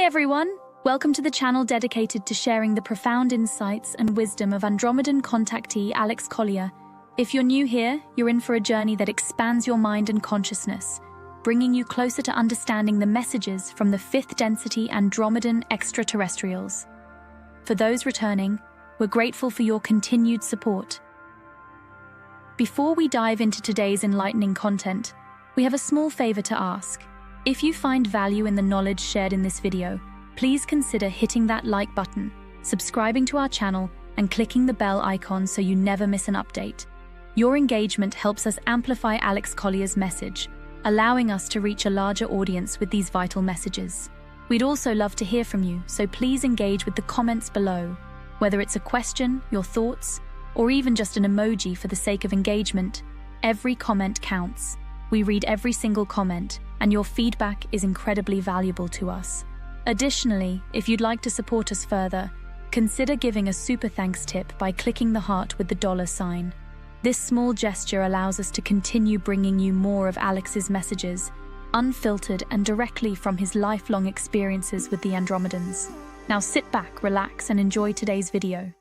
everyone! Welcome to the channel dedicated to sharing the profound insights and wisdom of Andromedan Contactee Alex Collier. If you're new here, you're in for a journey that expands your mind and consciousness, bringing you closer to understanding the messages from the fifth density Andromedan extraterrestrials. For those returning, we're grateful for your continued support. Before we dive into today's enlightening content, we have a small favor to ask. If you find value in the knowledge shared in this video, please consider hitting that like button, subscribing to our channel, and clicking the bell icon so you never miss an update. Your engagement helps us amplify Alex Collier's message, allowing us to reach a larger audience with these vital messages. We'd also love to hear from you, so please engage with the comments below. Whether it's a question, your thoughts, or even just an emoji for the sake of engagement, every comment counts. We read every single comment, and your feedback is incredibly valuable to us. Additionally, if you'd like to support us further, consider giving a super thanks tip by clicking the heart with the $sign. This small gesture allows us to continue bringing you more of Alex's messages, unfiltered and directly from his lifelong experiences with the Andromedans. Now sit back, relax, and enjoy today's video.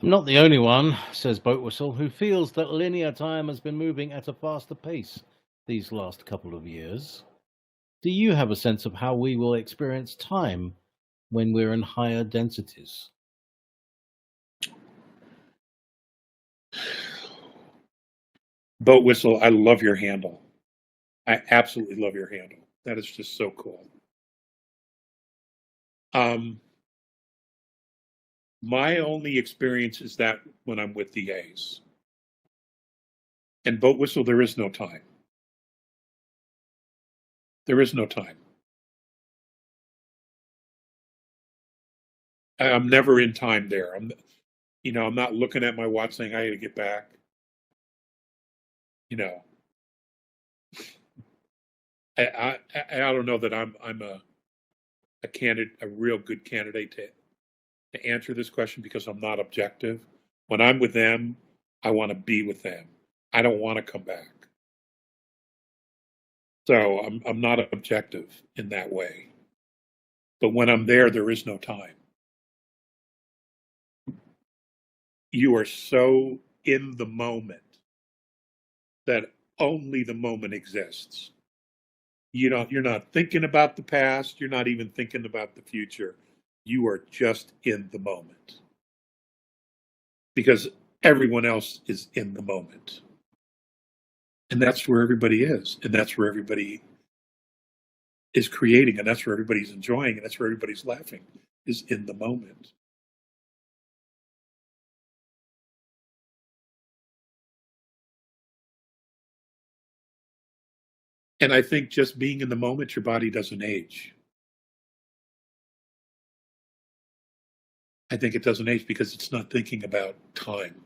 I'm not the only one, says Boat Whistle, who feels that linear time has been moving at a faster pace these last couple of years. Do you have a sense of how we will experience time when we're in higher densities? Boat Whistle, I love your handle. I absolutely love your handle. That is just so cool. My only experience is that when I'm with the A's. And Boat Whistle, there is no time. There is no time. I'm never in time there. I'm not looking at my watch saying I got to get back. I don't know that I'm a candidate, a real good candidate to answer this question because I'm not objective. When I'm with them, I want to be with them. I don't want to come back. So I'm not objective in that way. But when I'm there, there is no time. You are so in the moment that only the moment exists. You're not thinking about the past. You're not even thinking about the future. You are just in the moment. Because everyone else is in the moment. And that's where everybody is. And that's where everybody is creating. And that's where everybody's enjoying. And that's where everybody's laughing, is in the moment. And I think just being in the moment, your body doesn't age. I think it doesn't age because it's not thinking about time.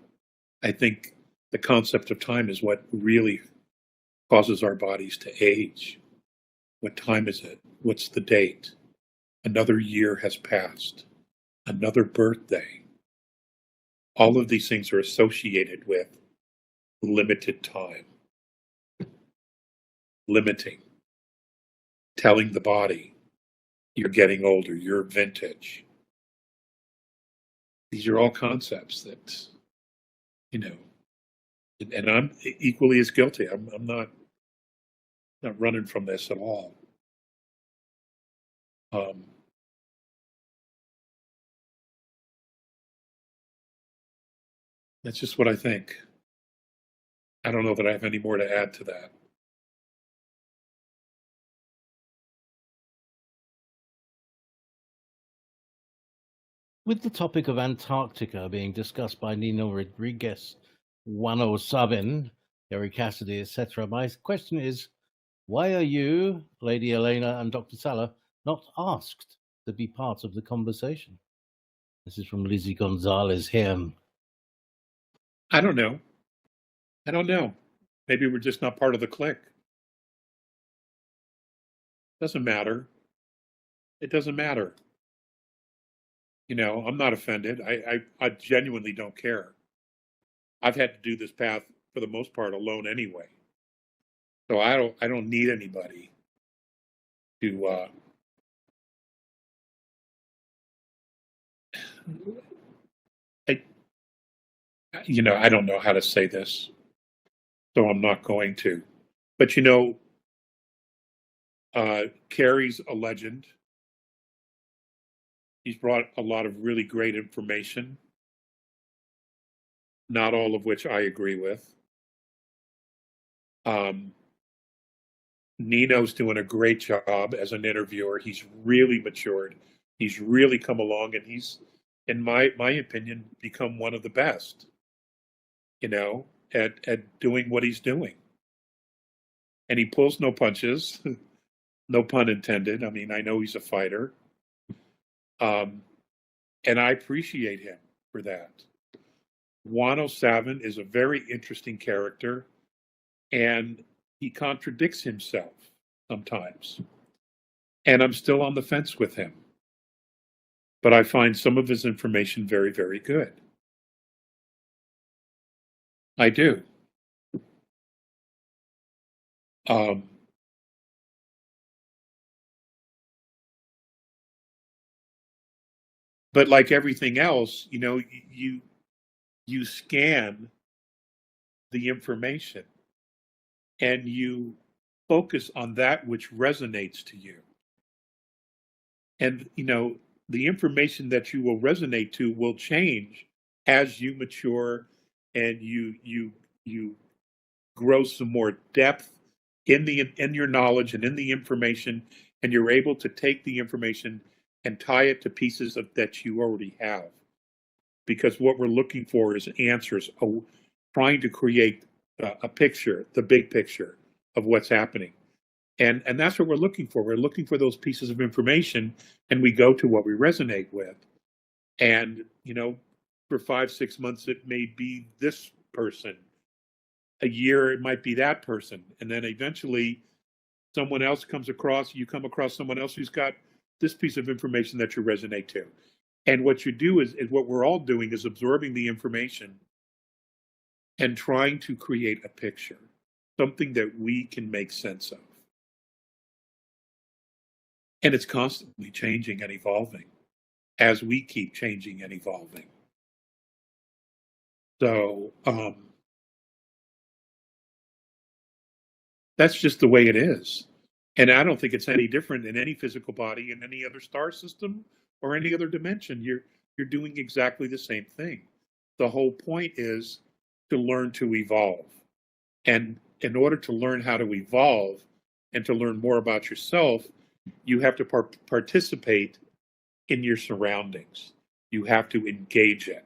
I think the concept of time is what really causes our bodies to age. What time is it? What's the date? Another year has passed. Another birthday. All of these things are associated with limited time. Limiting. Telling the body, you're getting older, you're vintage. These are all concepts that, and I'm equally as guilty. I'm not running from this at all. That's just what I think. I don't know that I have any more to add to that. With the topic of Antarctica being discussed by Nino Rodriguez, Juano Sabin, Gary Cassidy, etc., my question is, why are you, Lady Elena and Dr. Salla, not asked to be part of the conversation? This is from Lizzie Gonzalez here. I don't know. Maybe we're just not part of the clique. Doesn't matter. It doesn't matter. I'm not offended. I genuinely don't care. I've had to do this path for the most part, alone anyway. So I don't need anybody to I don't know how to say this, so I'm not going to. But Carrie's a legend. He's brought a lot of really great information, not all of which I agree with. Nino's doing a great job as an interviewer. He's really matured. He's really come along, and he's, in my opinion, become one of the best, at doing what he's doing. And he pulls no punches, no pun intended. I mean, I know he's a fighter. And I appreciate him for that. 107 is a very interesting character, and he contradicts himself sometimes. And I'm still on the fence with him. But I find some of his information very, very good. I do. But like everything else, you scan the information and you focus on that which resonates to you. And, the information that you will resonate to will change as you mature and you grow some more depth in your knowledge and in the information, and you're able to take the information and tie it to pieces that you already have. Because what we're looking for is answers, trying to create a picture, the big picture of what's happening. And that's what we're looking for. We're looking for those pieces of information, and we go to what we resonate with. And, for 5-6 months, it may be this person. A year, it might be that person. And then eventually someone else you come across someone else who's got this piece of information that you resonate to. And what you do is what we're all doing is absorbing the information and trying to create a picture, something that we can make sense of. And it's constantly changing and evolving as we keep changing and evolving. So that's just the way it is. And I don't think it's any different in any physical body, in any other star system, or any other dimension. You're doing exactly the same thing. The whole point is to learn to evolve. And in order to learn how to evolve and to learn more about yourself, you have to participate in your surroundings. You have to engage it.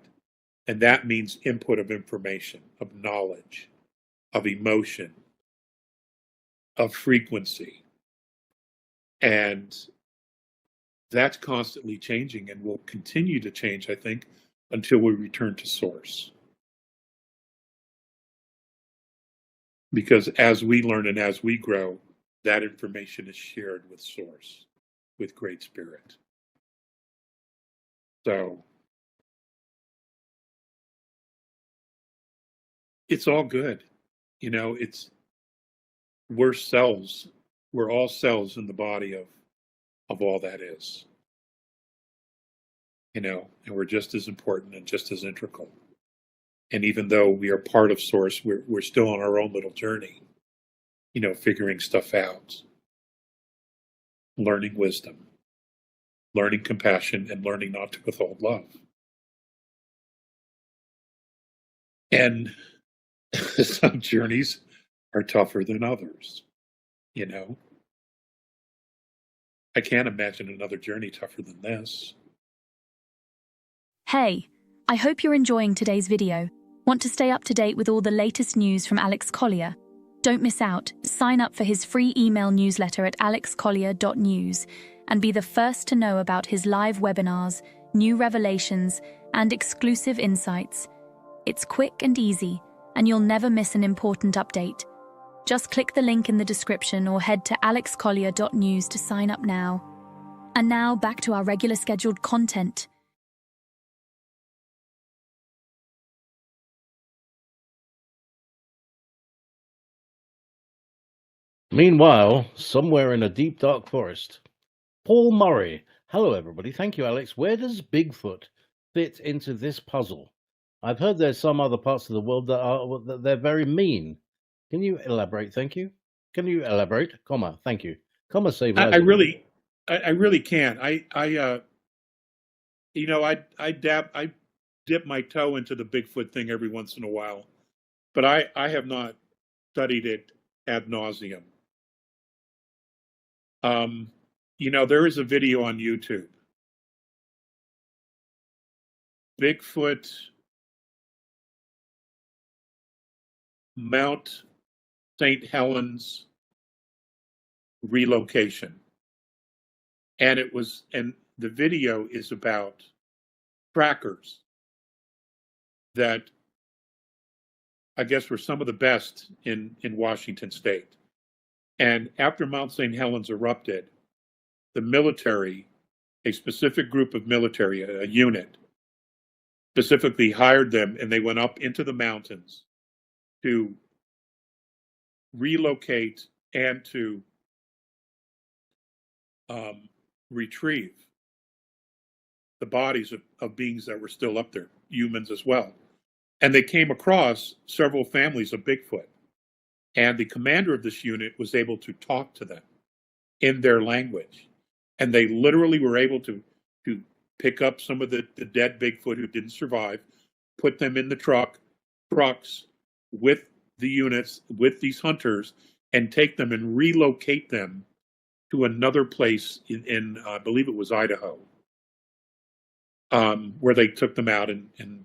And that means input of information, of knowledge, of emotion, of frequency. And that's constantly changing and will continue to change, I think, until we return to source. Because as we learn and as we grow, that information is shared with source, with Great Spirit. So it's all good. We're cells. We're all cells in the body of all that is. And we're just as important and just as integral. And even though we are part of source, we're still on our own little journey, figuring stuff out, learning wisdom, learning compassion, and learning not to withhold love. And some journeys are tougher than others, I can't imagine another journey tougher than this. Hey, I hope you're enjoying today's video. Want to stay up to date with all the latest news from Alex Collier? Don't miss out. Sign up for his free email newsletter at alexcollier.news and be the first to know about his live webinars, new revelations, and exclusive insights. It's quick and easy, and you'll never miss an important update. Just click the link in the description or head to alexcollier.news to sign up now. And now back to our regular scheduled content. Meanwhile, somewhere in a deep, dark forest, Paul Murray. Hello, everybody. Thank you, Alex. Where does Bigfoot fit into this puzzle? I've heard there's some other parts of the world that they're very mean. Can you elaborate? Thank you. Can you elaborate? Comma. Thank you. Comma save lives. I really can. I dip my toe into the Bigfoot thing every once in a while, but I have not studied it ad nauseum. There is a video on YouTube. Bigfoot Mount St. Helens relocation. And the video is about trackers that I guess were some of the best in Washington State. And after Mount St. Helens erupted, the military, a specific group of military, a unit, specifically hired them, and they went up into the mountains to relocate and to retrieve the bodies of beings that were still up there, humans as well. And they came across several families of Bigfoot. And the commander of this unit was able to talk to them in their language. And they literally were able to pick up some of the dead Bigfoot who didn't survive, put them in the trucks with the units, with these hunters, and take them and relocate them to another place in I believe it was Idaho, where they took them out and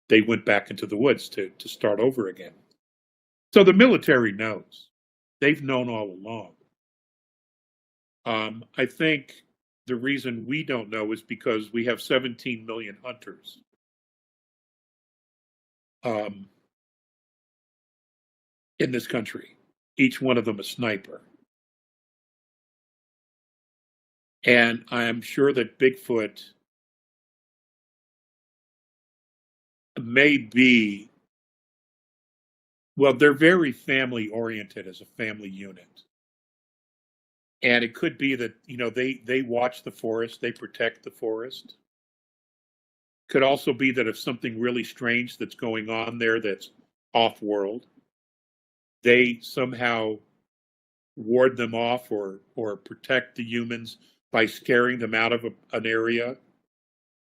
they went back into the woods to start over again. So the military knows. They've known all along. I think the reason we don't know is because we have 17 million hunters. In this country, each one of them a sniper. And I am sure that Bigfoot may be, well, they're very family oriented as a family unit. And it could be that, they watch the forest, they protect the forest. Could also be that if something really strange that's going on there that's off-world, they somehow ward them off or protect the humans by scaring them out of an area.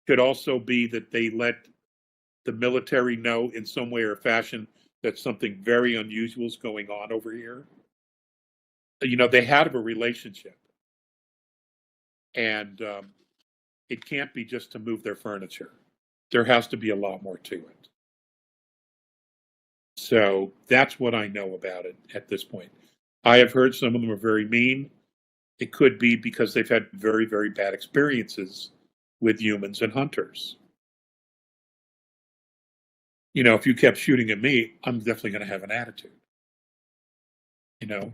Could also be that they let the military know in some way or fashion that something very unusual is going on over here. They have a relationship. And it can't be just to move their furniture. There has to be a lot more to it. So that's what I know about it at this point. I have heard some of them are very mean. It could be because they've had very, very bad experiences with humans and hunters. If you kept shooting at me, I'm definitely going to have an attitude.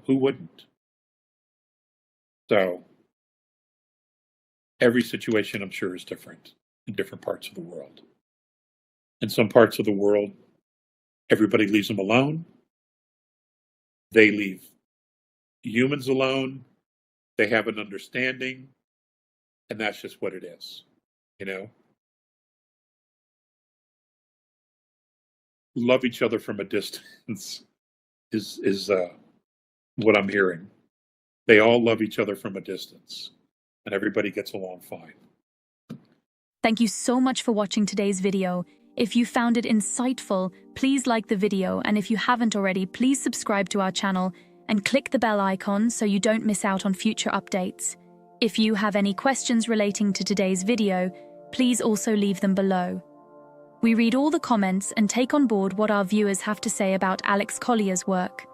Who wouldn't? So every situation, I'm sure, is different in different parts of the world. In some parts of the world, everybody leaves them alone. They leave humans alone. They have an understanding. And that's just what it is, Love each other from a distance is what I'm hearing. They all love each other from a distance. And everybody gets along fine. Thank you so much for watching today's video. If you found it insightful, please like the video, and if you haven't already, please subscribe to our channel and click the bell icon so you don't miss out on future updates. If you have any questions relating to today's video, please also leave them below. We read all the comments and take on board what our viewers have to say about Alex Collier's work.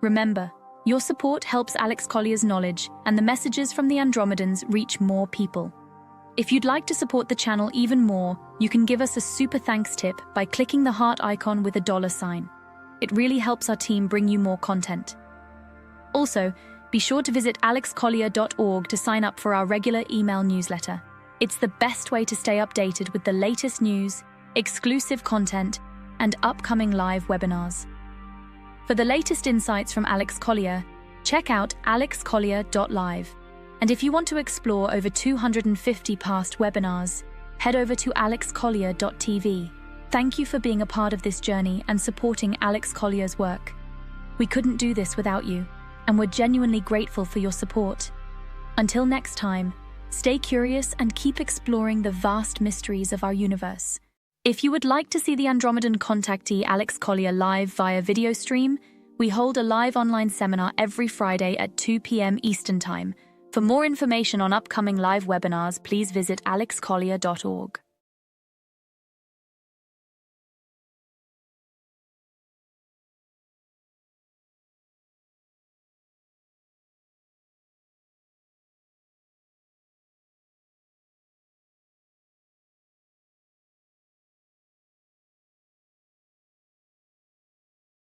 Remember, your support helps Alex Collier's knowledge and the messages from the Andromedans reach more people. If you'd like to support the channel even more, you can give us a super thanks tip by clicking the heart icon with a $sign. It really helps our team bring you more content. Also, be sure to visit alexcollier.org to sign up for our regular email newsletter. It's the best way to stay updated with the latest news, exclusive content, and upcoming live webinars. For the latest insights from Alex Collier, check out alexcollier.live. And if you want to explore over 250 past webinars, head over to alexcollier.tv. Thank you for being a part of this journey and supporting Alex Collier's work. We couldn't do this without you, and we're genuinely grateful for your support. Until next time, stay curious and keep exploring the vast mysteries of our universe. If you would like to see the Andromedan Contactee Alex Collier live via video stream, we hold a live online seminar every Friday at 2 p.m. Eastern Time. For more information on upcoming live webinars, please visit alexcollier.org.